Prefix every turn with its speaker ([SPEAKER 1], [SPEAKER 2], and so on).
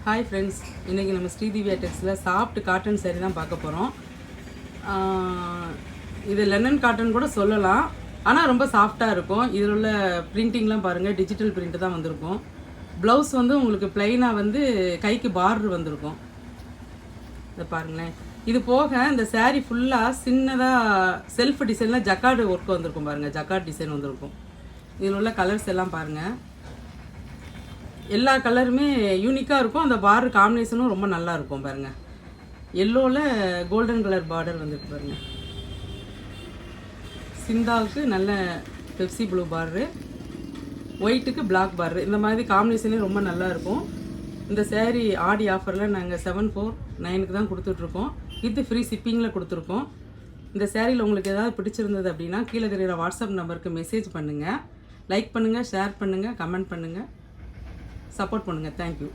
[SPEAKER 1] Hi friends, இன்றைக்கி நம்ம Sri Divya டெக்ஸில் soft cotton saree தான் பார்க்க போகிறோம். இது லெனன் காட்டன் கூட சொல்லலாம், ஆனால் ரொம்ப சாஃப்டாக இருக்கும். இதில் உள்ள பிரிண்டிங்லாம் பாருங்கள், டிஜிட்டல் பிரிண்ட் தான் வந்திருக்கும். ப்ளவுஸ் வந்து உங்களுக்கு ப்ளைனாக வந்து கைக்கு பார்டர் வந்திருக்கும். இதை பாருங்களேன். இது போக இந்த saree ஃபுல்லாக சின்னதாக செல்ஃப் டிசைனில் ஜக்கார்டு ஒர்க் வந்திருக்கும் பாருங்கள், ஜக்கார்ட் டிசைன் வந்திருக்கும். இதில் உள்ள கலர்ஸ் எல்லாம் பாருங்கள், எல்லா கலருமே யூனிக்காக இருக்கும். அந்த பார்டர் காம்பினேஷனும் ரொம்ப நல்லா இருக்கும் பாருங்கள். எல்லோவில் கோல்டன் கலர் பார்டர் வந்துருக்கு பாருங்கள். சிந்தாவுக்கு நல்ல பெப்சி ப்ளூ பார்டரு, ஒயிட்டுக்கு பிளாக் பார்டரு, இந்த மாதிரி காம்பினேஷனே ரொம்ப நல்லா இருக்கும். இந்த saree ஆடி ஆஃபரில் நாங்கள் 749க்கு தான் கொடுத்துட்ருக்கோம். வித் ஃப்ரீ ஷிப்பிங்கில் கொடுத்துருக்கோம். இந்த சேரீயில் உங்களுக்கு ஏதாவது பிடிச்சிருந்தது அப்படின்னா கீழே தெரிகிற வாட்ஸ்அப் நம்பருக்கு மெசேஜ் பண்ணுங்கள். லைக் பண்ணுங்கள், ஷேர் பண்ணுங்கள், கமெண்ட் பண்ணுங்கள், சப்போர்ட் பண்ணுங்கள். தேங்க்யூ.